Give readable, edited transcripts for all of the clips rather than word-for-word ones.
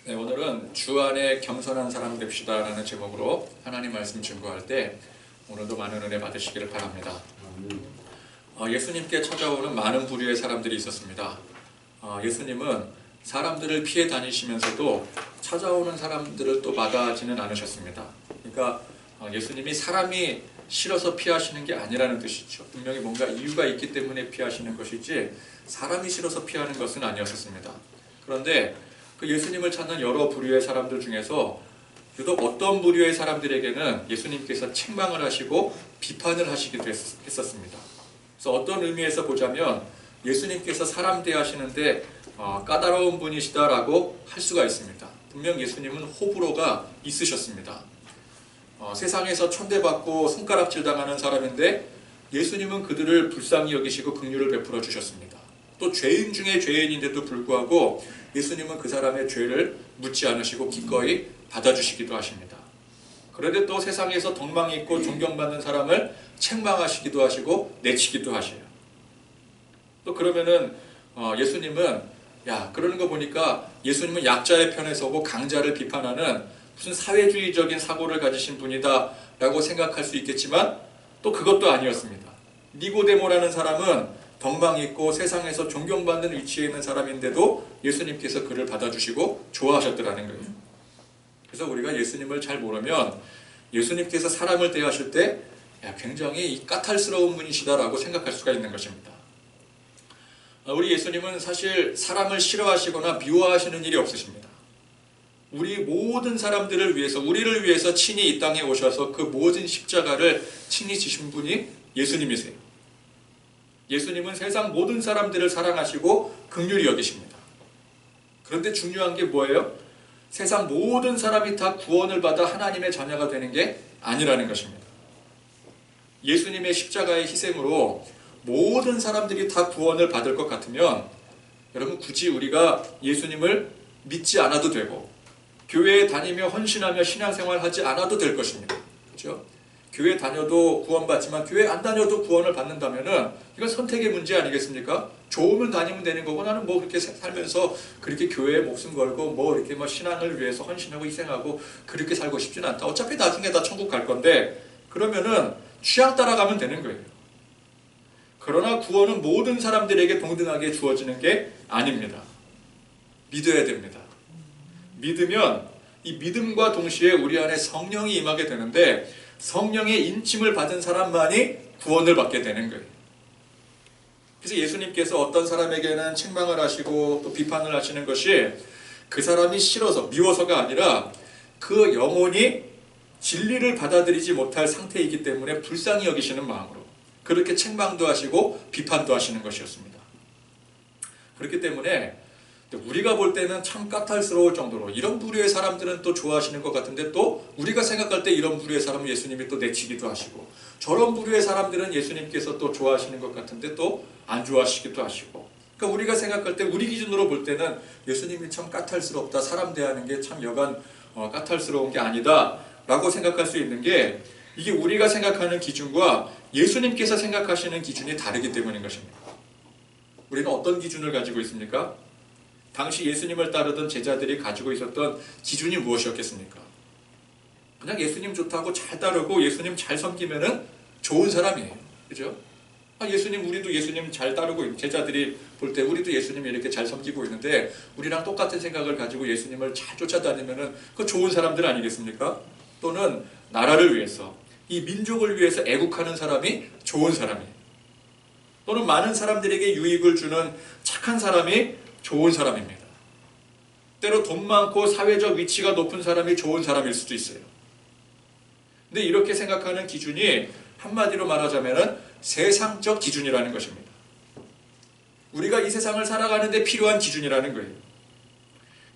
네, 오늘은 주 안에 겸손한 사람 됩시다 라는 제목으로 하나님 말씀 증거할 때 오늘도 많은 은혜 받으시기를 바랍니다. 예수님께 찾아오는 많은 부류의 사람들이 있었습니다. 예수님은 사람들을 피해 다니시면서도 찾아오는 사람들을 또 마다하지는 않으셨습니다. 그러니까 예수님이 사람이 싫어서 피하시는 게 아니라는 뜻이죠. 분명히 뭔가 이유가 있기 때문에 피하시는 것이지 사람이 싫어서 피하는 것은 아니었습니다. 그런데 그 예수님을 찾는 여러 부류의 사람들 중에서 유독 어떤 부류의 사람들에게는 예수님께서 책망을 하시고 비판을 하시기도 했었습니다. 그래서 어떤 의미에서 보자면 예수님께서 사람 대하시는데 까다로운 분이시다라고 할 수가 있습니다. 분명 예수님은 호불호가 있으셨습니다. 세상에서 천대받고 손가락질 당하는 사람인데 예수님은 그들을 불쌍히 여기시고 긍휼을 베풀어 주셨습니다. 또 죄인 중에 죄인인데도 불구하고 예수님은 그 사람의 죄를 묻지 않으시고 기꺼이 받아주시기도 하십니다. 그런데 또 세상에서 덕망이 있고 존경받는 사람을 책망하시기도 하시고 내치기도 하셔요. 또 그러면은 예수님은 그러는 거 보니까 예수님은 약자의 편에 서고 강자를 비판하는 무슨 사회주의적인 사고를 가지신 분이다 라고 생각할 수 있겠지만 또 그것도 아니었습니다. 니고데모라는 사람은 덕망이 있고 세상에서 존경받는 위치에 있는 사람인데도 예수님께서 그를 받아주시고 좋아하셨더라는 거예요. 그래서 우리가 예수님을 잘 모르면 예수님께서 사람을 대하실 때 굉장히 까탈스러운 분이시다라고 생각할 수가 있는 것입니다. 우리 예수님은 사실 사람을 싫어하시거나 미워하시는 일이 없으십니다. 우리 모든 사람들을 위해서, 우리를 위해서 친히 이 땅에 오셔서 그 모든 십자가를 친히 지신 분이 예수님이세요. 예수님은 세상 모든 사람들을 사랑하시고 긍휼히 여기십니다. 그런데 중요한 게 뭐예요? 세상 모든 사람이 다 구원을 받아 하나님의 자녀가 되는 게 아니라는 것입니다. 예수님의 십자가의 희생으로 모든 사람들이 다 구원을 받을 것 같으면 여러분 굳이 우리가 예수님을 믿지 않아도 되고 교회에 다니며 헌신하며 신앙생활 하지 않아도 될 것입니다. 그렇죠? 교회 다녀도 구원받지만 교회 안 다녀도 구원을 받는다면은 이건 선택의 문제 아니겠습니까? 좋으면 다니면 되는 거고 나는 뭐 그렇게 살면서 그렇게 교회에 목숨 걸고 뭐 이렇게 신앙을 위해서 헌신하고 희생하고 그렇게 살고 싶진 않다. 어차피 나중에 다 천국 갈 건데 그러면은 취향 따라가면 되는 거예요. 그러나 구원은 모든 사람들에게 동등하게 주어지는 게 아닙니다. 믿어야 됩니다. 믿으면 이 믿음과 동시에 우리 안에 성령이 임하게 되는데 성령의 인침을 받은 사람만이 구원을 받게 되는 거예요. 그래서 예수님께서 어떤 사람에게는 책망을 하시고 또 비판을 하시는 것이 그 사람이 싫어서 미워서가 아니라 그 영혼이 진리를 받아들이지 못할 상태이기 때문에 불쌍히 여기시는 마음으로 그렇게 책망도 하시고 비판도 하시는 것이었습니다. 그렇기 때문에 우리가 볼 때는 참 까탈스러울 정도로 이런 부류의 사람들은 또 좋아하시는 것 같은데 또 우리가 생각할 때 이런 부류의 사람은 예수님이 또 내치기도 하시고 저런 부류의 사람들은 예수님께서 또 좋아하시는 것 같은데 또 안 좋아하시기도 하시고 그러니까 우리가 생각할 때 우리 기준으로 볼 때는 예수님이 참 까탈스럽다 사람 대하는 게 참 여간 까탈스러운 게 아니다 라고 생각할 수 있는 게 이게 우리가 생각하는 기준과 예수님께서 생각하시는 기준이 다르기 때문인 것입니다. 우리는 어떤 기준을 가지고 있습니까? 당시 예수님을 따르던 제자들이 가지고 있었던 기준이 무엇이었겠습니까? 그냥 예수님 좋다고 잘 따르고 예수님 잘 섬기면은 좋은 사람이에요. 그죠? 예수님, 우리도 예수님 잘 따르고 제자들이 볼 때 우리도 예수님 이렇게 잘 섬기고 있는데 우리랑 똑같은 생각을 가지고 예수님을 잘 쫓아다니면은 그 좋은 사람들 아니겠습니까? 또는 나라를 위해서, 이 민족을 위해서 애국하는 사람이 좋은 사람이에요. 또는 많은 사람들에게 유익을 주는 착한 사람이 좋은 사람입니다. 때로 돈 많고 사회적 위치가 높은 사람이 좋은 사람일 수도 있어요. 근데 이렇게 생각하는 기준이 한마디로 말하자면 세상적 기준이라는 것입니다. 우리가 이 세상을 살아가는데 필요한 기준이라는 거예요.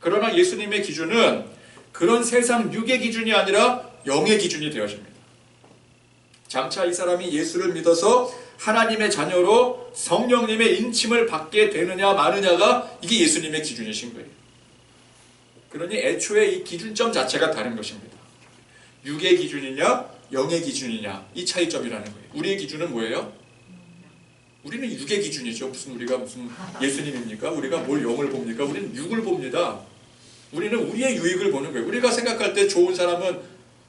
그러나 예수님의 기준은 그런 세상 육의 기준이 아니라 영의 기준이 되어집니다. 장차 이 사람이 예수를 믿어서 하나님의 자녀로 성령님의 인침을 받게 되느냐 마느냐가 이게 예수님의 기준이신 거예요. 그러니 애초에 이 기준점 자체가 다른 것입니다. 육의 기준이냐 영의 기준이냐 이 차이점이라는 거예요. 우리의 기준은 뭐예요? 우리는 육의 기준이죠. 우리가 무슨 예수님입니까? 우리가 뭘 영을 봅니까? 우리는 육을 봅니다. 우리는 우리의 유익을 보는 거예요. 우리가 생각할 때 좋은 사람은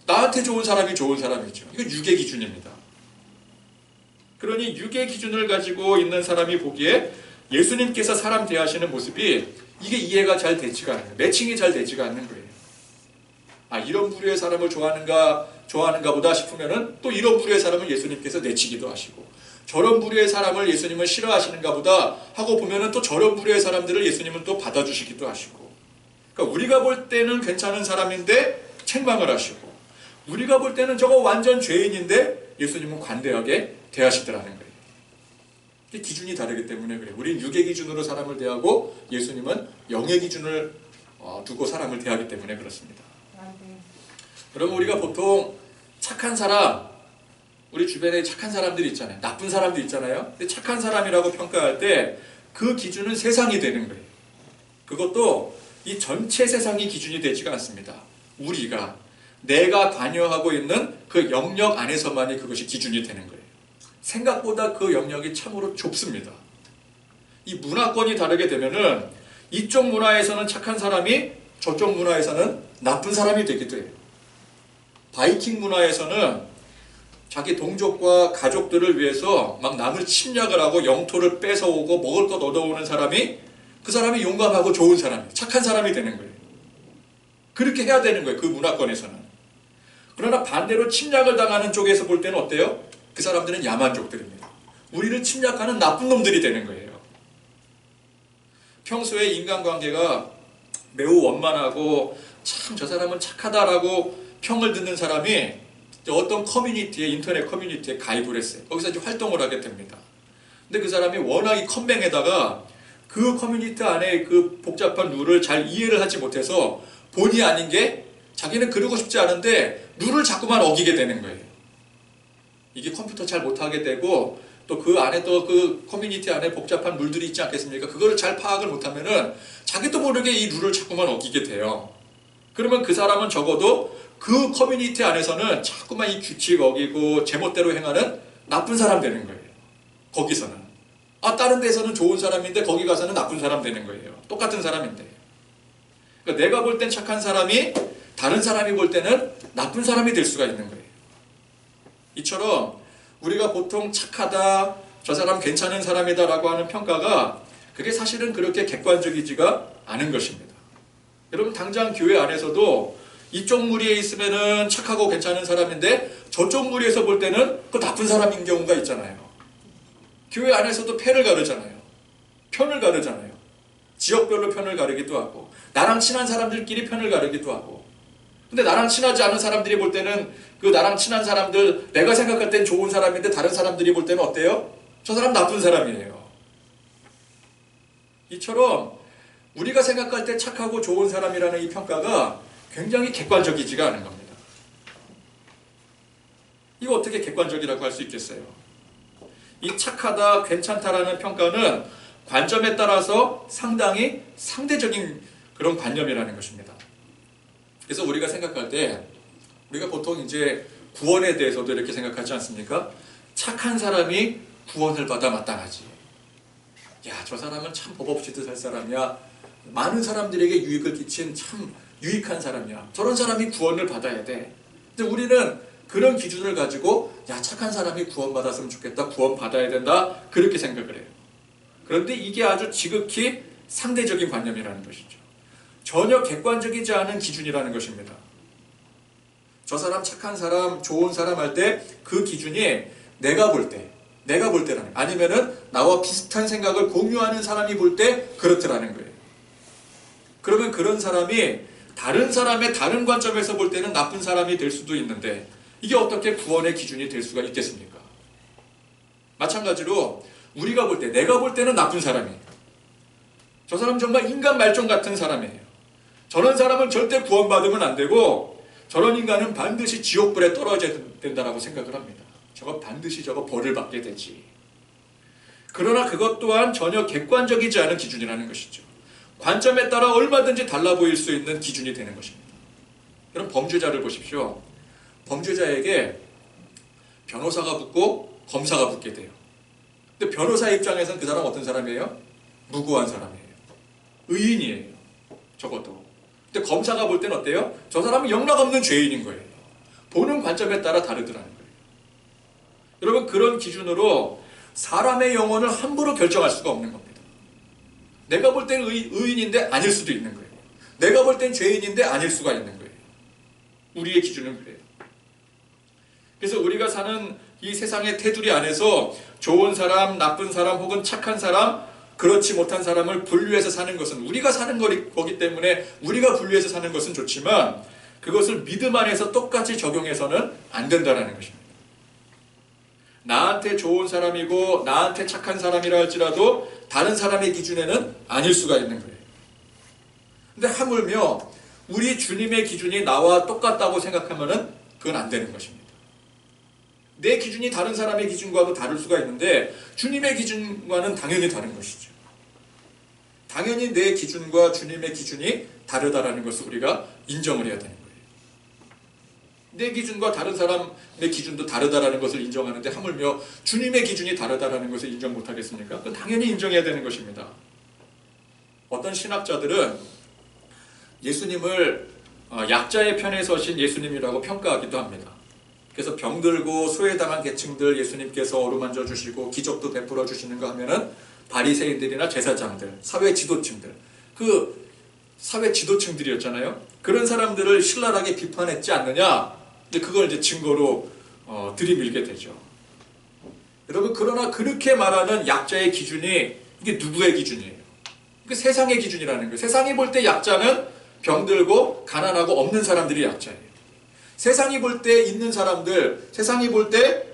나한테 좋은 사람이 좋은 사람이죠. 이건 육의 기준입니다. 그러니 육의 기준을 가지고 있는 사람이 보기에 예수님께서 사람 대하시는 모습이 이게 이해가 잘 되지가 않아요. 매칭이 잘 되지가 않는 거예요. 아, 이런 부류의 사람을 좋아하는가 보다 싶으면은 또 이런 부류의 사람을 예수님께서 내치기도 하시고, 저런 부류의 사람을 예수님은 싫어하시는가 보다 하고 보면은 또 저런 부류의 사람들을 예수님은 또 받아주시기도 하시고, 그러니까 우리가 볼 때는 괜찮은 사람인데 책망을 하시고, 우리가 볼 때는 저거 완전 죄인인데 예수님은 관대하게 대하시더라는 거예요. 기준이 다르기 때문에 그래요. 우리는 육의 기준으로 사람을 대하고 예수님은 영의 기준을 두고 사람을 대하기 때문에 그렇습니다. 여러분, 우리가 보통 착한 사람, 우리 주변에 착한 사람들이 있잖아요. 나쁜 사람도 있잖아요. 근데 착한 사람이라고 평가할 때 그 기준은 세상이 되는 거예요. 그것도 이 전체 세상이 기준이 되지가 않습니다. 내가 관여하고 있는 그 영역 안에서만이 그것이 기준이 되는 거예요. 생각보다 그 영역이 참으로 좁습니다. 이 문화권이 다르게 되면은 이쪽 문화에서는 착한 사람이 저쪽 문화에서는 나쁜 사람이 되기도 해요. 바이킹 문화에서는 자기 동족과 가족들을 위해서 막 남을 침략을 하고 영토를 뺏어오고 먹을 것 얻어오는 사람이, 그 사람이 용감하고 좋은 사람이에요. 착한 사람이 되는 거예요. 그렇게 해야 되는 거예요. 그 문화권에서는. 그러나 반대로 침략을 당하는 쪽에서 볼 때는 어때요? 그 사람들은 야만족들입니다. 우리를 침략하는 나쁜 놈들이 되는 거예요. 평소에 인간관계가 매우 원만하고 참 저 사람은 착하다라고 평을 듣는 사람이 어떤 커뮤니티에, 인터넷 커뮤니티에 가입을 했어요. 거기서 이제 활동을 하게 됩니다. 근데 그 사람이 워낙 이 컴맹에다가 그 커뮤니티 안에 그 복잡한 룰을 잘 이해를 하지 못해서 본의 아닌 게 자기는 그러고 싶지 않은데 룰을 자꾸만 어기게 되는 거예요. 이게 컴퓨터 잘 못하게 되고 또 그 안에 또 그 커뮤니티 안에 복잡한 룰들이 있지 않겠습니까? 그거를 잘 파악을 못하면은 자기도 모르게 이 룰을 자꾸만 어기게 돼요. 그러면 그 사람은 적어도 그 커뮤니티 안에서는 자꾸만 이 규칙 어기고 제멋대로 행하는 나쁜 사람 되는 거예요. 거기서는. 다른 데서는 좋은 사람인데 거기 가서는 나쁜 사람 되는 거예요. 똑같은 사람인데. 그러니까 내가 볼 땐 착한 사람이 다른 사람이 볼 때는 나쁜 사람이 될 수가 있는 거예요. 이처럼 우리가 보통 착하다, 저 사람 괜찮은 사람이다 라고 하는 평가가 그게 사실은 그렇게 객관적이지가 않은 것입니다. 여러분, 당장 교회 안에서도 이쪽 무리에 있으면은 착하고 괜찮은 사람인데 저쪽 무리에서 볼 때는 그 나쁜 사람인 경우가 있잖아요. 교회 안에서도 패를 가르잖아요. 편을 가르잖아요. 지역별로 편을 가르기도 하고, 나랑 친한 사람들끼리 편을 가르기도 하고. 근데 나랑 친하지 않은 사람들이 볼 때는 그 나랑 친한 사람들, 내가 생각할 땐 좋은 사람인데 다른 사람들이 볼 때는 어때요? 저 사람 나쁜 사람이에요. 이처럼 우리가 생각할 때 착하고 좋은 사람이라는 이 평가가 굉장히 객관적이지가 않은 겁니다. 이거 어떻게 객관적이라고 할 수 있겠어요? 이 착하다, 괜찮다라는 평가는 관점에 따라서 상당히 상대적인 그런 관념이라는 것입니다. 그래서 우리가 생각할 때 우리가 보통 이제 구원에 대해서도 이렇게 생각하지 않습니까? 착한 사람이 구원을 받아 마땅하지. 야, 저 사람은 참 법 없이도 살 사람이야. 많은 사람들에게 유익을 끼친 참 유익한 사람이야. 저런 사람이 구원을 받아야 돼. 근데 우리는 그런 기준을 가지고 야, 착한 사람이 구원받았으면 좋겠다. 구원받아야 된다. 그렇게 생각을 해요. 그런데 이게 아주 지극히 상대적인 관념이라는 것이죠. 전혀 객관적이지 않은 기준이라는 것입니다. 저 사람 착한 사람, 좋은 사람 할 때 그 기준이 내가 볼 때라는, 아니면은 나와 비슷한 생각을 공유하는 사람이 볼 때 그렇더라는 거예요. 그러면 그런 사람이 다른 사람의 다른 관점에서 볼 때는 나쁜 사람이 될 수도 있는데 이게 어떻게 구원의 기준이 될 수가 있겠습니까? 마찬가지로 우리가 볼 때, 내가 볼 때는 나쁜 사람이에요. 저 사람 정말 인간 말종 같은 사람이에요. 저런 사람은 절대 구원받으면 안 되고 저런 인간은 반드시 지옥불에 떨어져야 된다고 생각을 합니다. 저거 반드시 저거 벌을 받게 되지. 그러나 그것 또한 전혀 객관적이지 않은 기준이라는 것이죠. 관점에 따라 얼마든지 달라 보일 수 있는 기준이 되는 것입니다. 여러분, 범죄자를 보십시오. 범죄자에게 변호사가 붙고 검사가 붙게 돼요. 근데 변호사 입장에서는 그 사람 어떤 사람이에요? 무고한 사람이에요. 의인이에요. 적어도. 근데 검사가 볼 때는 어때요? 저 사람은 영락없는 죄인인 거예요. 보는 관점에 따라 다르더라는 거예요. 여러분, 그런 기준으로 사람의 영혼을 함부로 결정할 수가 없는 겁니다. 내가 볼 때는 의인인데 아닐 수도 있는 거예요. 내가 볼 땐 죄인인데 아닐 수가 있는 거예요. 우리의 기준은 그래요. 그래서 우리가 사는 이 세상의 테두리 안에서 좋은 사람, 나쁜 사람, 혹은 착한 사람, 그렇지 못한 사람을 분류해서 사는 것은 우리가 사는 거기 때문에 우리가 분류해서 사는 것은 좋지만 그것을 믿음 안에서 똑같이 적용해서는 안 된다는 것입니다. 나한테 좋은 사람이고 나한테 착한 사람이라 할지라도 다른 사람의 기준에는 아닐 수가 있는 거예요. 근데 하물며 우리 주님의 기준이 나와 똑같다고 생각하면은 그건 안 되는 것입니다. 내 기준이 다른 사람의 기준과도 다를 수가 있는데 주님의 기준과는 당연히 다른 것이죠. 당연히 내 기준과 주님의 기준이 다르다라는 것을 우리가 인정을 해야 되는 거예요. 내 기준과 다른 사람의 기준도 다르다라는 것을 인정하는데 하물며 주님의 기준이 다르다라는 것을 인정 못하겠습니까? 그건 당연히 인정해야 되는 것입니다. 어떤 신학자들은 예수님을 약자의 편에 서신 예수님이라고 평가하기도 합니다. 그래서 병들고 소외당한 계층들 예수님께서 어루만져 주시고 기적도 베풀어 주시는 거 하면은 바리새인들이나 제사장들, 사회 지도층들, 그 사회 지도층들이었잖아요. 그런 사람들을 신랄하게 비판했지 않느냐? 근데 그걸 이제 증거로 들이밀게 되죠. 여러분, 그러나 그렇게 말하는 약자의 기준이 이게 누구의 기준이에요? 그 세상의 기준이라는 거예요. 세상이 볼 때 약자는 병들고 가난하고 없는 사람들이 약자예요. 세상이 볼 때 있는 사람들, 세상이 볼 때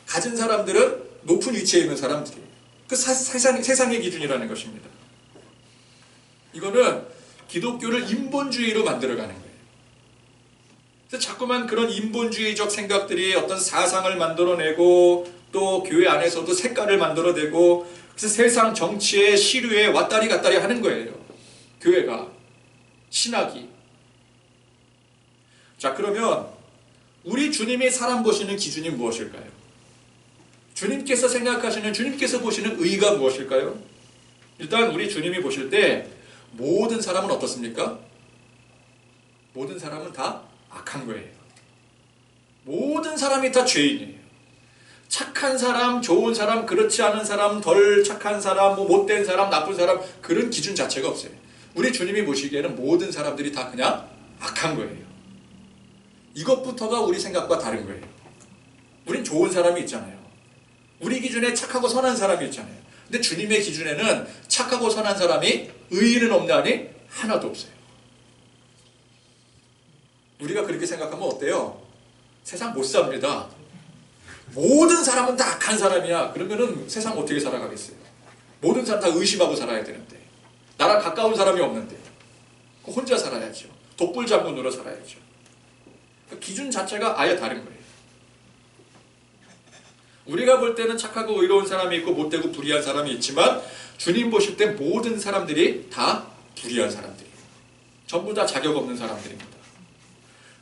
가진 사람들은 높은 위치에 있는 사람들이에요. 그 세상의 기준이라는 것입니다. 이거는 기독교를 인본주의로 만들어가는 거예요. 그래서 자꾸만 그런 인본주의적 생각들이 어떤 사상을 만들어내고 또 교회 안에서도 색깔을 만들어내고 그래서 세상 정치의 시류에 왔다리 갔다리 하는 거예요. 교회가, 신학이. 자, 그러면 우리 주님이 사람 보시는 기준이 무엇일까요? 주님께서 생각하시는, 주님께서 보시는 의의가 무엇일까요? 일단 우리 주님이 보실 때 모든 사람은 어떻습니까? 모든 사람은 다 악한 거예요. 모든 사람이 다 죄인이에요. 착한 사람, 좋은 사람, 그렇지 않은 사람, 덜 착한 사람, 못된 사람, 나쁜 사람, 그런 기준 자체가 없어요. 우리 주님이 보시기에는 모든 사람들이 다 그냥 악한 거예요. 이것부터가 우리 생각과 다른 거예요. 우린 좋은 사람이 있잖아요. 우리 기준에 착하고 선한 사람이 있잖아요. 근데 주님의 기준에는 착하고 선한 사람이 의인은 없나니 하나도 없어요. 우리가 그렇게 생각하면 어때요? 세상 못 삽니다. 모든 사람은 다 악한 사람이야. 그러면은 세상 어떻게 살아가겠어요? 모든 사람 다 의심하고 살아야 되는데, 나랑 가까운 사람이 없는데 혼자 살아야죠. 독불장군으로 살아야죠. 기준 자체가 아예 다른 거예요. 우리가 볼 때는 착하고 의로운 사람이 있고 못되고 불의한 사람이 있지만 주님 보실 때 모든 사람들이 다 불의한 사람들이에요. 전부 다 자격 없는 사람들입니다.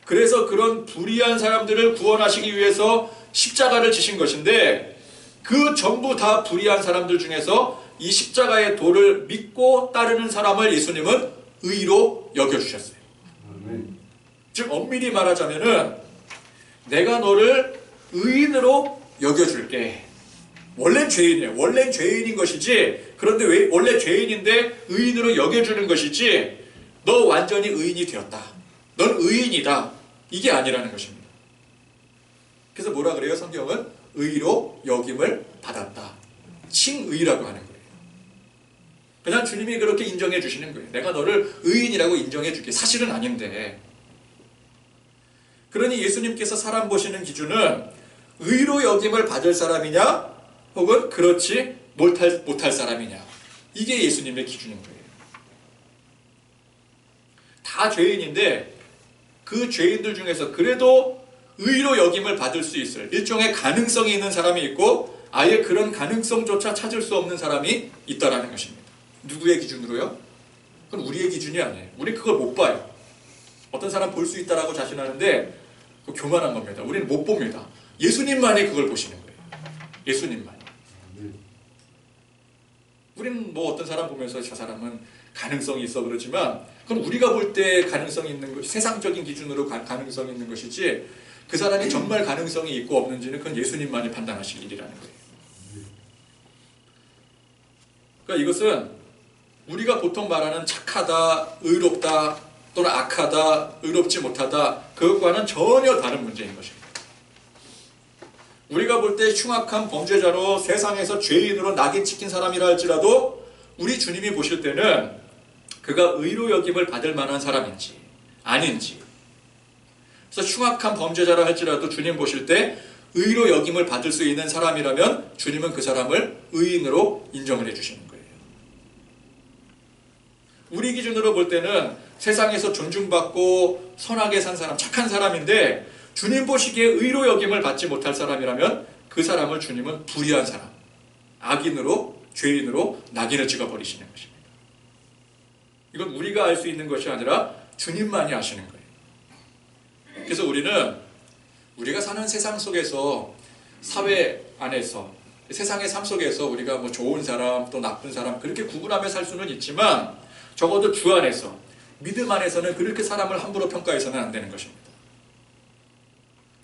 그래서 그런 불의한 사람들을 구원하시기 위해서 십자가를 지신 것인데 그 전부 다 불의한 사람들 중에서 이 십자가의 도를 믿고 따르는 사람을 예수님은 의로 여겨주셨어요. 즉 엄밀히 말하자면은 내가 너를 의인으로 여겨줄게. 원래는 죄인이에요. 원래는 죄인인 것이지. 그런데 왜 원래 죄인인데 의인으로 여겨주는 것이지 너 완전히 의인이 되었다. 넌 의인이다. 이게 아니라는 것입니다. 그래서 뭐라 그래요? 성경은 의로 여김을 받았다. 칭의라고 하는 거예요. 그냥 주님이 그렇게 인정해 주시는 거예요. 내가 너를 의인이라고 인정해 줄게. 사실은 아닌데. 그러니 예수님께서 사람 보시는 기준은 의로 여김을 받을 사람이냐 혹은 그렇지 못할 사람이냐. 이게 예수님의 기준인 거예요. 다 죄인인데 그 죄인들 중에서 그래도 의로 여김을 받을 수 있을 일종의 가능성이 있는 사람이 있고 아예 그런 가능성조차 찾을 수 없는 사람이 있다라는 것입니다. 누구의 기준으로요? 그건 우리의 기준이 아니에요. 우리 그걸 못 봐요. 어떤 사람 볼 수 있다라고 자신하는데 그거 교만한 겁니다. 우리는 못 봅니다. 예수님만이 그걸 보시는 거예요. 예수님만이. 우리는 뭐 어떤 사람 보면서 저 사람은 가능성이 있어 그러지만 그건 우리가 볼 때 가능성이 있는 것, 세상적인 기준으로 가능성이 있는 것이지 그 사람이 정말 가능성이 있고 없는지는 그건 예수님만이 판단하실 일이라는 거예요. 그러니까 이것은 우리가 보통 말하는 착하다, 의롭다, 또는 악하다, 의롭지 못하다 그것과는 전혀 다른 문제인 것입니다. 우리가 볼 때 흉악한 범죄자로 세상에서 죄인으로 낙인 찍힌 사람이라 할지라도 우리 주님이 보실 때는 그가 의로 여김을 받을 만한 사람인지 아닌지, 그래서 흉악한 범죄자라 할지라도 주님 보실 때 의로 여김을 받을 수 있는 사람이라면 주님은 그 사람을 의인으로 인정을 해주시는 거예요. 우리 기준으로 볼 때는 세상에서 존중받고 선하게 산 사람, 착한 사람인데 주님 보시기에 의로 여김을 받지 못할 사람이라면 그 사람을 주님은 불의한 사람, 악인으로, 죄인으로 낙인을 찍어버리시는 것입니다. 이건 우리가 알 수 있는 것이 아니라 주님만이 아시는 거예요. 그래서 우리가 사는 세상 속에서, 사회 안에서, 세상의 삶 속에서 우리가 뭐 좋은 사람 또 나쁜 사람 그렇게 구분하며 살 수는 있지만 적어도 주 안에서, 믿음 안에서는 그렇게 사람을 함부로 평가해서는 안 되는 것입니다.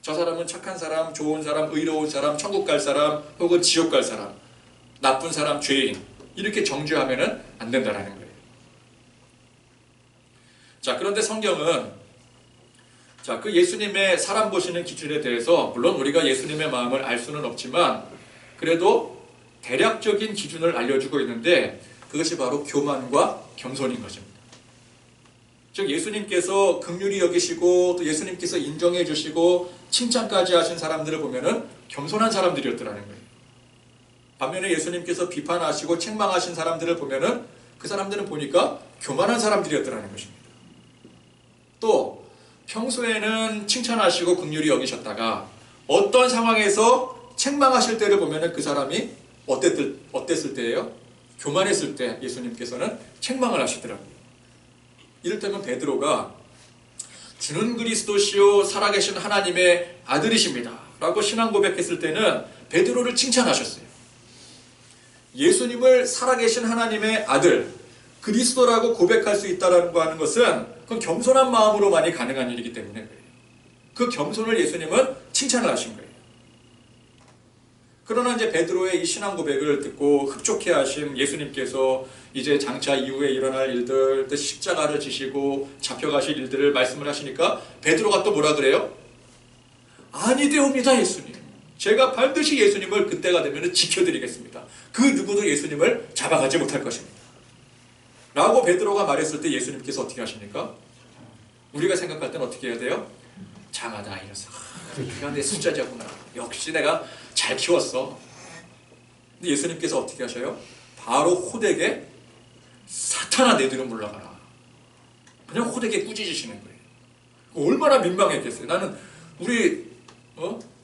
저 사람은 착한 사람, 좋은 사람, 의로운 사람, 천국 갈 사람, 혹은 지옥 갈 사람, 나쁜 사람, 죄인 이렇게 정죄하면 안 된다는 거예요. 자, 그런데 성경은 그 예수님의 사람 보시는 기준에 대해서 물론 우리가 예수님의 마음을 알 수는 없지만 그래도 대략적인 기준을 알려주고 있는데 그것이 바로 교만과 겸손인 것입니다. 즉 예수님께서 긍휼히 여기시고 또 예수님께서 인정해 주시고 칭찬까지 하신 사람들을 보면은 겸손한 사람들이었더라는 거예요. 반면에 예수님께서 비판하시고 책망하신 사람들을 보면은 그 사람들은 보니까 교만한 사람들이었더라는 것입니다. 또 평소에는 칭찬하시고 긍휼히 여기셨다가 어떤 상황에서 책망하실 때를 보면은 그 사람이 어땠을 때예요? 교만했을 때 예수님께서는 책망을 하시더라고요. 이를테면 베드로가 주는 그리스도시요 살아계신 하나님의 아들이십니다 라고 신앙 고백했을 때는 베드로를 칭찬하셨어요. 예수님을 살아계신 하나님의 아들 그리스도라고 고백할 수 있다는 것은 그건 겸손한 마음으로만이 가능한 일이기 때문에 그래요. 그 겸손을 예수님은 칭찬을 하신 거예요. 그러나 이제 베드로의 이 신앙 고백을 듣고 흡족해 하신 예수님께서 이제 장차 이후에 일어날 일들, 또 십자가를 지시고 잡혀가실 일들을 말씀을 하시니까 베드로가 또 뭐라 그래요? 아니되옵니다 예수님. 제가 반드시 예수님을 그때가 되면 지켜드리겠습니다. 그 누구도 예수님을 잡아가지 못할 것입니다. 라고 베드로가 말했을 때 예수님께서 어떻게 하십니까? 우리가 생각할 때는 어떻게 해야 돼요? 장하다 이래서 그가 내 숫자자구나. 역시 내가 잘 키웠어. 근데 예수님께서 어떻게 하셔요? 바로 호되게 사탄아 내 뒤로 물러가라. 그냥 호되게 꾸짖으시는 거예요. 얼마나 민망했겠어요. 나는 우리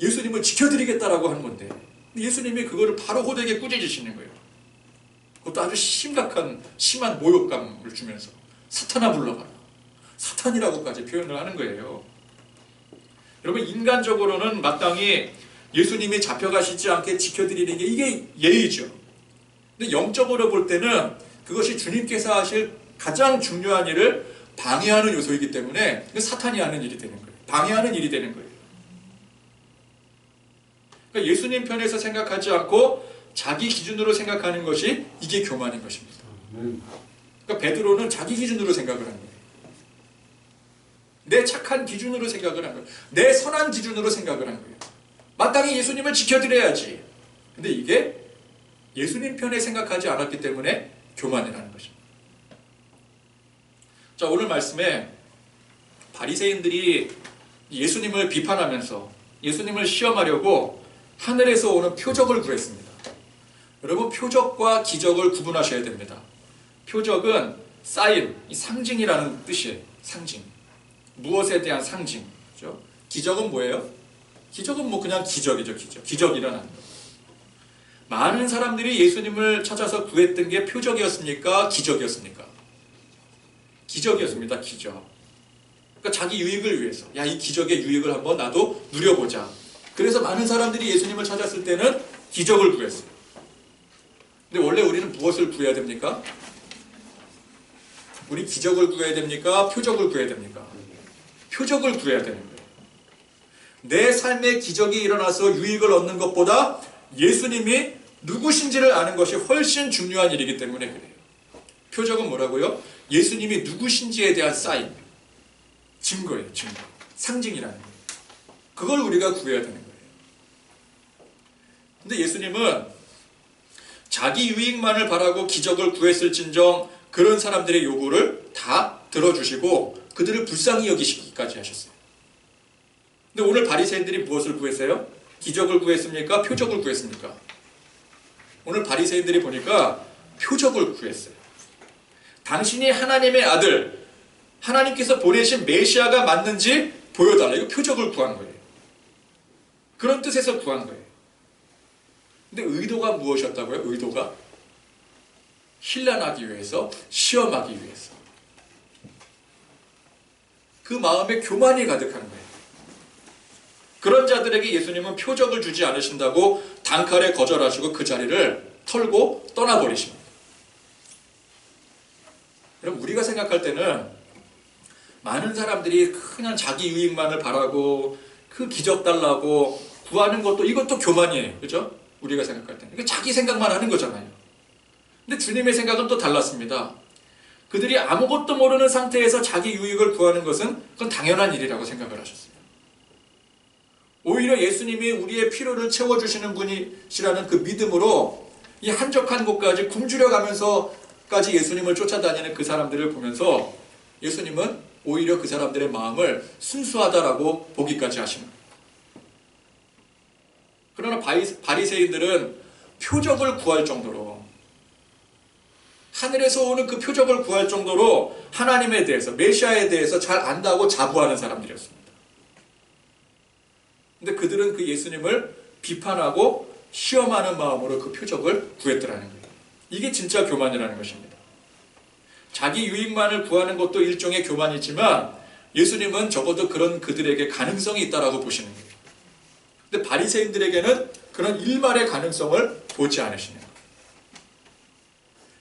예수님을 지켜드리겠다라고 하는 건데 예수님이 그거를 바로 호되게 꾸짖으시는 거예요. 그것도 아주 심한 모욕감을 주면서 사탄아 물러가라. 사탄이라고까지 표현을 하는 거예요. 여러분 인간적으로는 마땅히 예수님이 잡혀가시지 않게 지켜드리는 게 이게 예의죠. 근데 영적으로 볼 때는 그것이 주님께서 하실 가장 중요한 일을 방해하는 요소이기 때문에 사탄이 하는 일이 되는 거예요. 방해하는 일이 되는 거예요. 그러니까 예수님 편에서 생각하지 않고 자기 기준으로 생각하는 것이 이게 교만인 것입니다. 그러니까 베드로는 자기 기준으로 생각을 한 거예요. 내 착한 기준으로 생각을 한 거예요. 내 선한 기준으로 생각을 한 거예요. 마땅히 예수님을 지켜드려야지. 근데 이게 예수님 편에 생각하지 않았기 때문에 교만이라는 것입니다. 자, 오늘 말씀에 바리새인들이 예수님을 비판하면서 예수님을 시험하려고 하늘에서 오는 표적을 구했습니다. 여러분 표적과 기적을 구분하셔야 됩니다. 표적은 사인, 상징이라는 뜻이에요. 상징. 무엇에 대한 상징. 그렇죠? 기적은 뭐예요? 기적은 뭐 그냥 기적이죠. 기적 일어나는 거. 많은 사람들이 예수님을 찾아서 구했던 게 표적이었습니까? 기적이었습니까? 기적이었습니다. 기적. 그러니까 자기 유익을 위해서 이 기적의 유익을 한번 나도 누려보자. 그래서 많은 사람들이 예수님을 찾았을 때는 기적을 구했어요. 근데 원래 우리는 무엇을 구해야 됩니까? 우리 기적을 구해야 됩니까? 표적을 구해야 됩니까? 표적을 구해야 되는 거예요. 내 삶에 기적이 일어나서 유익을 얻는 것보다 예수님이 누구신지를 아는 것이 훨씬 중요한 일이기 때문에 그래요. 표적은 뭐라고요? 예수님이 누구신지에 대한 사인, 증거예요. 증거. 상징이라는 거예요. 그걸 우리가 구해야 되는 거예요. 근데 예수님은 자기 유익만을 바라고 기적을 구했을진정 그런 사람들의 요구를 다 들어주시고 그들을 불쌍히 여기시기까지 하셨어요. 근데 오늘 바리새인들이 무엇을 구했어요? 기적을 구했습니까? 표적을 구했습니까? 오늘 바리새인들이 보니까 표적을 구했어요. 당신이 하나님의 아들, 하나님께서 보내신 메시아가 맞는지 보여달라. 이거 표적을 구한 거예요. 그런 뜻에서 구한 거예요. 근데 의도가 무엇이었다고요? 의도가 신란하기 위해서, 시험하기 위해서. 그 마음에 교만이 가득한 거예요. 그런 자들에게 예수님은 표적을 주지 않으신다고 단칼에 거절하시고 그 자리를 털고 떠나버리십니다. 그럼 우리가 생각할 때는 많은 사람들이 그냥 자기 유익만을 바라고 그 기적 달라고 구하는 것도 이것도 교만이에요. 그죠? 우리가 생각할 때는. 이게 자기 생각만 하는 거잖아요. 근데 주님의 생각은 또 달랐습니다. 그들이 아무것도 모르는 상태에서 자기 유익을 구하는 것은 그건 당연한 일이라고 생각을 하셨어요. 오히려 예수님이 우리의 필요를 채워주시는 분이시라는 그 믿음으로 이 한적한 곳까지 굶주려 가면서까지 예수님을 쫓아다니는 그 사람들을 보면서 예수님은 오히려 그 사람들의 마음을 순수하다라고 보기까지 하시는 거예요. 그러나 바리새인들은 표적을 구할 정도로 하늘에서 오는 그 표적을 구할 정도로 하나님에 대해서 메시아에 대해서 잘 안다고 자부하는 사람들이었습니다. 근데 그들은 그 예수님을 비판하고 시험하는 마음으로 그 표적을 구했더라는 거예요. 이게 진짜 교만이라는 것입니다. 자기 유익만을 구하는 것도 일종의 교만이지만 예수님은 적어도 그런 그들에게 가능성이 있다라고 보시는 거예요. 근데 바리새인들에게는 그런 일말의 가능성을 보지 않으시는 거예요.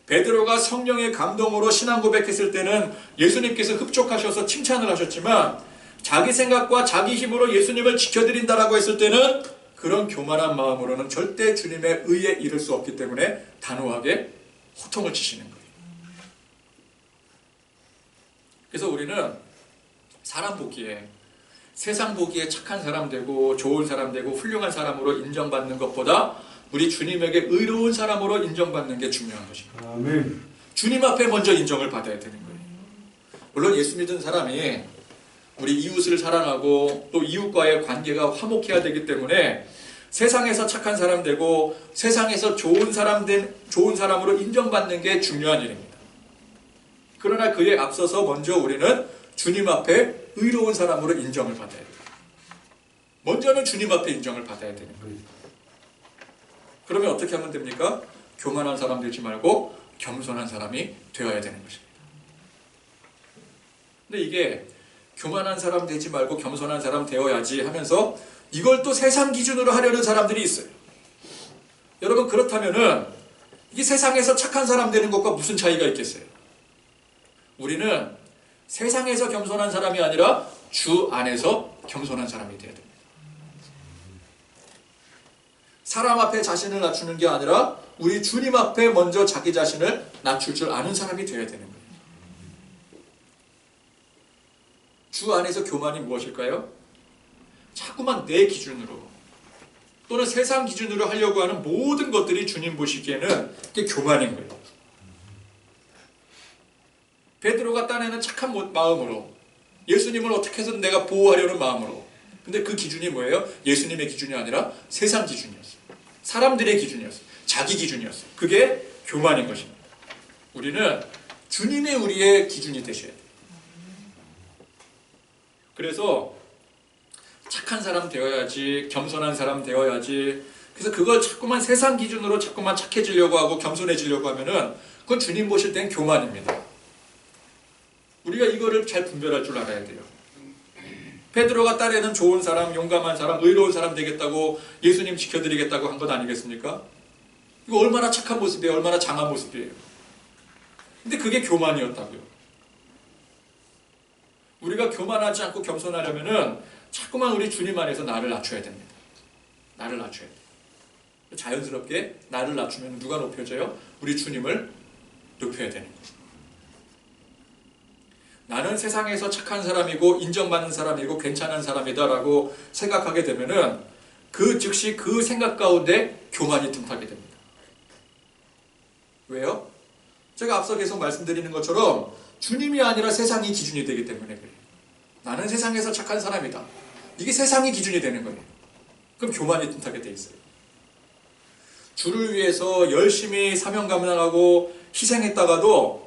베드로가 성령의 감동으로 신앙 고백했을 때는 예수님께서 흡족하셔서 칭찬을 하셨지만 자기 생각과 자기 힘으로 예수님을 지켜드린다라고 했을 때는 그런 교만한 마음으로는 절대 주님의 의에 이를 수 없기 때문에 단호하게 호통을 치시는 거예요. 그래서 우리는 사람 보기에 세상 보기에 착한 사람 되고 좋은 사람 되고 훌륭한 사람으로 인정받는 것보다 우리 주님에게 의로운 사람으로 인정받는 게 중요한 것입니다. 아멘. 주님 앞에 먼저 인정을 받아야 되는 거예요. 물론 예수 믿은 사람이 우리 이웃을 사랑하고 또 이웃과의 관계가 화목해야 되기 때문에 세상에서 착한 사람 되고 세상에서 좋은 사람으로 인정받는 게 중요한 일입니다. 그러나 그에 앞서서 먼저 우리는 주님 앞에 의로운 사람으로 인정을 받아야 돼요. 먼저는 주님 앞에 인정을 받아야 되는 거예요. 그러면 어떻게 하면 됩니까? 교만한 사람 되지 말고 겸손한 사람이 되어야 되는 것입니다. 근데 이게 교만한 사람 되지 말고 겸손한 사람 되어야지 하면서 이걸 또 세상 기준으로 하려는 사람들이 있어요. 여러분 그렇다면은 이게 세상에서 착한 사람 되는 것과 무슨 차이가 있겠어요? 우리는 세상에서 겸손한 사람이 아니라 주 안에서 겸손한 사람이 되어야 됩니다. 사람 앞에 자신을 낮추는 게 아니라 우리 주님 앞에 먼저 자기 자신을 낮출 줄 아는 사람이 되어야 되는 거예요. 주 안에서 교만이 무엇일까요? 자꾸만 내 기준으로 또는 세상 기준으로 하려고 하는 모든 것들이 주님 보시기에는 그게 교만인 거예요. 베드로가 따내는 착한 마음으로 예수님을 어떻게 해서든 내가 보호하려는 마음으로 근데 그 기준이 뭐예요? 예수님의 기준이 아니라 세상 기준이었어요. 사람들의 기준이었어요. 자기 기준이었어요. 그게 교만인 것입니다. 우리는 주님이 우리의 기준이 되셔야 돼요. 그래서 착한 사람 되어야지, 겸손한 사람 되어야지. 그래서 그걸 자꾸만 세상 기준으로 자꾸만 착해지려고 하고 겸손해지려고 하면은 그건 주님 보실 땐 교만입니다. 우리가 이거를 잘 분별할 줄 알아야 돼요. 베드로가 딸에는 좋은 사람, 용감한 사람, 의로운 사람 되겠다고 예수님 지켜드리겠다고 한 것 아니겠습니까? 이거 얼마나 착한 모습이에요. 얼마나 장한 모습이에요. 근데 그게 교만이었다고요. 우리가 교만하지 않고 겸손하려면은 자꾸만 우리 주님 안에서 나를 낮춰야 됩니다. 나를 낮춰야 돼요. 자연스럽게 나를 낮추면 누가 높여져요? 우리 주님을 높여야 되는 거예요. 나는 세상에서 착한 사람이고 인정받는 사람이고 괜찮은 사람이다라고 생각하게 되면은 그 즉시 그 생각 가운데 교만이 틈타게 됩니다. 왜요? 제가 앞서 계속 말씀드리는 것처럼 주님이 아니라 세상이 기준이 되기 때문에 그래요. 나는 세상에서 착한 사람이다. 이게 세상이 기준이 되는 거예요. 그럼 교만이 틈타게 돼 있어요. 주를 위해서 열심히 사명 감당하고 희생했다가도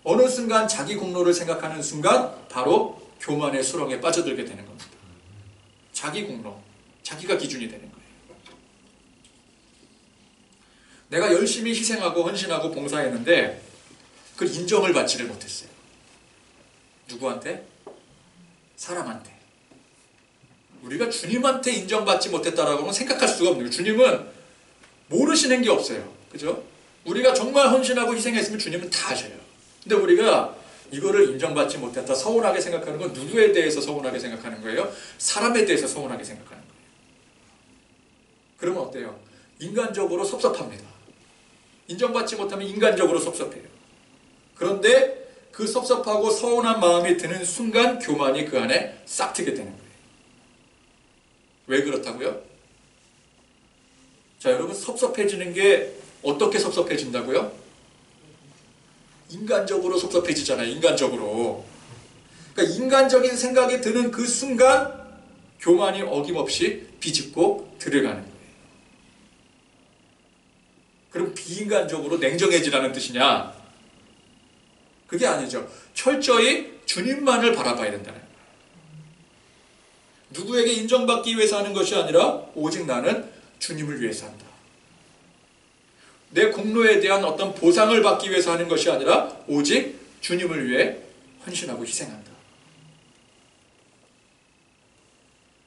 어느 순간 자기 공로를 생각하는 순간 바로 교만의 수렁에 빠져들게 되는 겁니다. 자기 공로, 자기가 기준이 되는 거예요. 내가 열심히 희생하고 헌신하고 봉사했는데 그 인정을 받지를 못했어요. 누구한테? 사람한테. 우리가 주님한테 인정받지 못했다라고는 생각할 수가 없는 거예요. 주님은 모르시는 게 없어요. 그죠? 우리가 정말 헌신하고 희생했으면 주님은 다 아셔요. 근데 우리가 이거를 인정받지 못했다, 서운하게 생각하는 건 누구에 대해서 서운하게 생각하는 거예요? 사람에 대해서 서운하게 생각하는 거예요. 그러면 어때요? 인간적으로 섭섭합니다. 인정받지 못하면 인간적으로 섭섭해요. 그런데 그 섭섭하고 서운한 마음이 드는 순간 교만이 그 안에 싹 트게 되는 거예요. 왜 그렇다고요? 자, 여러분, 섭섭해지는 게 어떻게 섭섭해진다고요? 인간적으로 섭섭해지잖아요. 인간적으로. 그러니까 인간적인 생각이 드는 그 순간 교만이 어김없이 비집고 들어가는 거예요. 그럼 비인간적으로 냉정해지라는 뜻이냐? 그게 아니죠. 철저히 주님만을 바라봐야 된다는 거예요. 누구에게 인정받기 위해서 하는 것이 아니라 오직 나는 주님을 위해서 한다. 내 공로에 대한 어떤 보상을 받기 위해서 하는 것이 아니라 오직 주님을 위해 헌신하고 희생한다.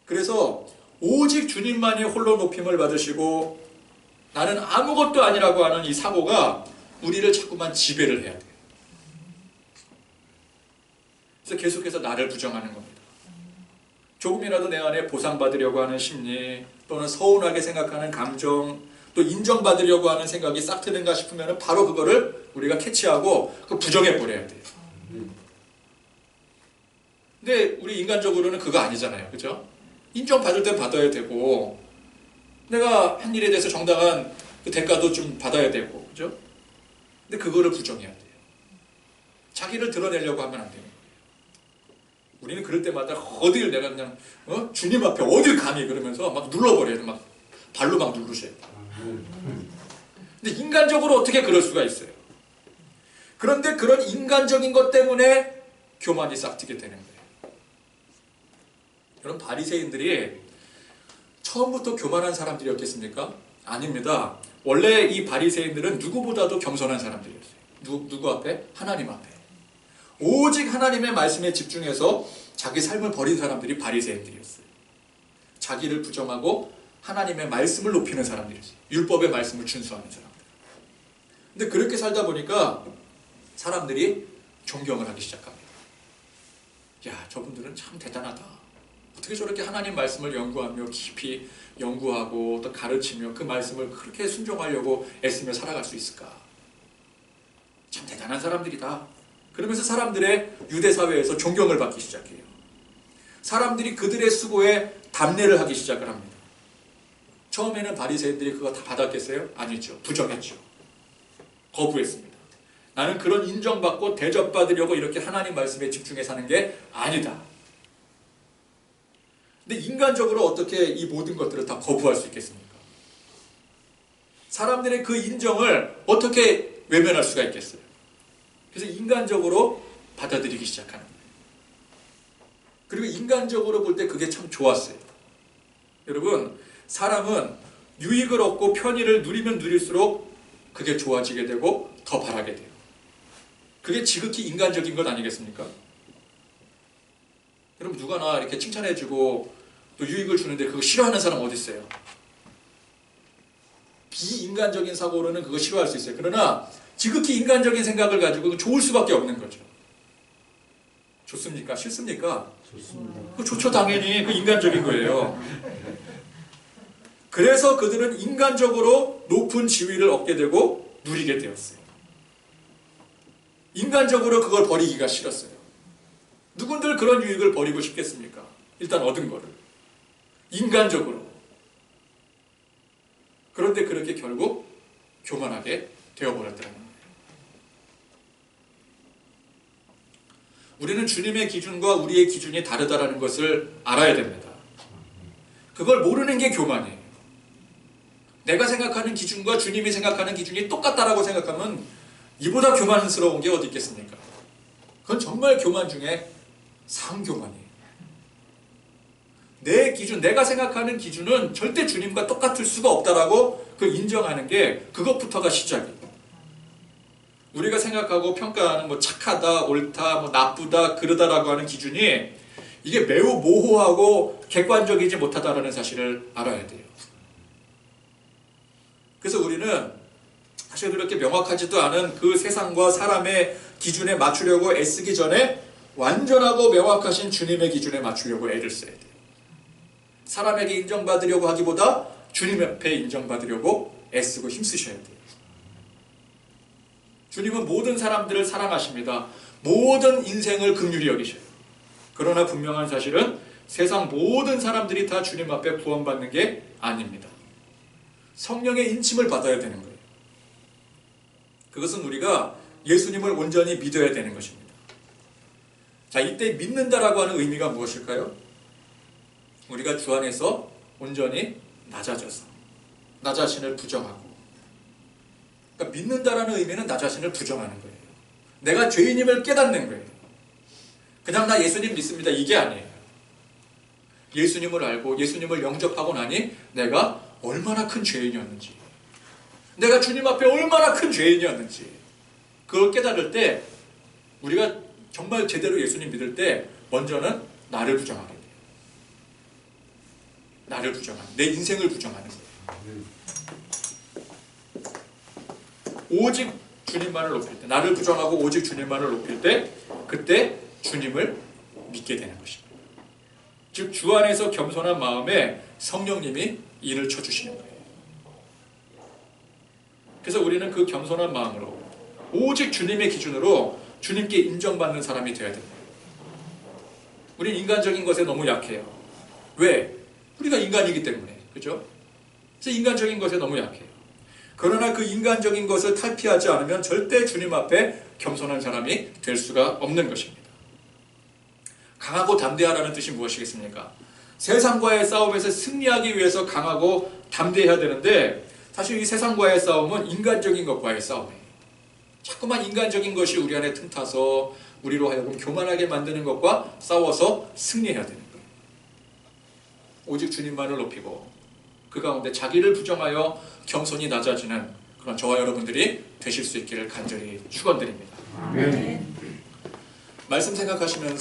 그래서 오직 주님만이 홀로 높임을 받으시고 나는 아무것도 아니라고 하는 이 사고가 우리를 자꾸만 지배를 해야 돼요. 그래서 계속해서 나를 부정하는 겁니다. 조금이라도 내 안에 보상받으려고 하는 심리, 또는 서운하게 생각하는 감정, 또 인정받으려고 하는 생각이 싹 트는가 싶으면 바로 그거를 우리가 캐치하고 부정해버려야 돼요. 근데 우리 인간적으로는 그거 아니잖아요. 그죠? 인정받을 땐 받아야 되고, 내가 한 일에 대해서 정당한 그 대가도 좀 받아야 되고, 그죠? 근데 그거를 부정해야 돼요. 자기를 드러내려고 하면 안 돼요. 우리는 그럴 때마다 어딜 내가 그냥 주님 앞에 어딜 감히 그러면서 막 눌러버려요. 막 발로 막 누르셔요. 근데 인간적으로 어떻게 그럴 수가 있어요? 그런데 그런 인간적인 것 때문에 교만이 싹트게 되는 거예요. 여러분, 바리새인들이 처음부터 교만한 사람들이었겠습니까? 아닙니다. 원래 이 바리새인들은 누구보다도 겸손한 사람들이었어요. 누구 앞에? 하나님 앞에. 오직 하나님의 말씀에 집중해서 자기 삶을 버린 사람들이 바리새인들이었어요. 자기를 부정하고 하나님의 말씀을 높이는 사람들이었어요. 율법의 말씀을 준수하는 사람들. 근데 그렇게 살다 보니까 사람들이 존경을 하기 시작합니다. 야, 저분들은 참 대단하다. 어떻게 저렇게 하나님 말씀을 연구하며 깊이 연구하고 또 가르치며 그 말씀을 그렇게 순종하려고 애쓰며 살아갈 수 있을까? 참 대단한 사람들이다. 그러면서 사람들의 유대 사회에서 존경을 받기 시작해요. 사람들이 그들의 수고에 담례를 하기 시작을 합니다. 처음에는 바리새인들이 그거 다 받았겠어요? 아니죠. 부정했죠. 거부했습니다. 나는 그런 인정받고 대접받으려고 이렇게 하나님 말씀에 집중해 사는 게 아니다. 근데 인간적으로 어떻게 이 모든 것들을 다 거부할 수 있겠습니까? 사람들의 그 인정을 어떻게 외면할 수가 있겠어요? 그래서 인간적으로 받아들이기 시작하는 거예요. 그리고 인간적으로 볼 때 그게 참 좋았어요. 여러분, 사람은 유익을 얻고 편의를 누리면 누릴수록 그게 좋아지게 되고 더 바라게 돼요. 그게 지극히 인간적인 것 아니겠습니까? 여러분, 누가 나 이렇게 칭찬해주고 또 유익을 주는데 그거 싫어하는 사람 어디 있어요? 비인간적인 사고로는 그거 싫어할 수 있어요. 그러나 지극히 인간적인 생각을 가지고 좋을 수밖에 없는 거죠. 좋습니까? 싫습니까? 좋습니다. 그 좋죠, 당연히. 그 인간적인 거예요. 그래서 그들은 인간적으로 높은 지위를 얻게 되고 누리게 되었어요. 인간적으로 그걸 버리기가 싫었어요. 누군들 그런 유익을 버리고 싶겠습니까? 일단 얻은 거를. 인간적으로. 그런데 그렇게 결국 교만하게 되어버렸다는 거예요. 우리는 주님의 기준과 우리의 기준이 다르다는 것을 알아야 됩니다. 그걸 모르는 게 교만이에요. 내가 생각하는 기준과 주님이 생각하는 기준이 똑같다라고 생각하면 이보다 교만스러운 게 어디 있겠습니까? 그건 정말 교만 중에 상교만이에요. 내 기준, 내가 생각하는 기준은 절대 주님과 똑같을 수가 없다라고 그 인정하는 게 그것부터가 시작이에요. 우리가 생각하고 평가하는 뭐 착하다, 옳다, 뭐 나쁘다, 그러다라고 하는 기준이 이게 매우 모호하고 객관적이지 못하다라는 사실을 알아야 돼요. 그래서 우리는 사실 그렇게 명확하지도 않은 그 세상과 사람의 기준에 맞추려고 애쓰기 전에 완전하고 명확하신 주님의 기준에 맞추려고 애를 써야 돼요. 사람에게 인정받으려고 하기보다 주님 앞에 인정받으려고 애쓰고 힘쓰셔야 돼요. 주님은 모든 사람들을 사랑하십니다. 모든 인생을 긍휼히 여기셔요. 그러나 분명한 사실은 세상 모든 사람들이 다 주님 앞에 구원받는 게 아닙니다. 성령의 인침을 받아야 되는 거예요. 그것은 우리가 예수님을 온전히 믿어야 되는 것입니다. 자, 이때 믿는다라고 하는 의미가 무엇일까요? 우리가 주 안에서 온전히 낮아져서 나 자신을 부정하고, 그러니까 믿는다라는 의미는 나 자신을 부정하는 거예요. 내가 죄인임을 깨닫는 거예요. 그냥 나 예수님 믿습니다 이게 아니에요. 예수님을 알고 예수님을 영접하고 나니 내가 얼마나 큰 죄인이었는지, 내가 주님 앞에 얼마나 큰 죄인이었는지 그걸 깨달을 때 우리가 정말 제대로 예수님 믿을 때 먼저는 나를 부정하게 돼요. 나를 부정하는, 내 인생을 부정하는 거예요. 오직 주님만을 높일 때, 나를 부정하고 오직 주님만을 높일 때 그때 주님을 믿게 되는 것입니다. 즉 주 안에서 겸손한 마음에 성령님이 인을 쳐주시는 거예요. 그래서 우리는 그 겸손한 마음으로 오직 주님의 기준으로 주님께 인정받는 사람이 되어야 됩니다. 우리는 인간적인 것에 너무 약해요. 왜? 우리가 인간이기 때문에. 그죠? 그래서 인간적인 것에 너무 약해요. 그러나 그 인간적인 것을 탈피하지 않으면 절대 주님 앞에 겸손한 사람이 될 수가 없는 것입니다. 강하고 담대하라는 뜻이 무엇이겠습니까? 세상과의 싸움에서 승리하기 위해서 강하고 담대해야 되는데 사실 이 세상과의 싸움은 인간적인 것과의 싸움이에요. 자꾸만 인간적인 것이 우리 안에 틈타서 우리로 하여금 교만하게 만드는 것과 싸워서 승리해야 되는 거예요. 오직 주님만을 높이고 그 가운데 자기를 부정하여 겸손히 낮아지는 그런 저와 여러분들이 되실 수 있기를 간절히 축원드립니다. 네. 말씀 생각하시면서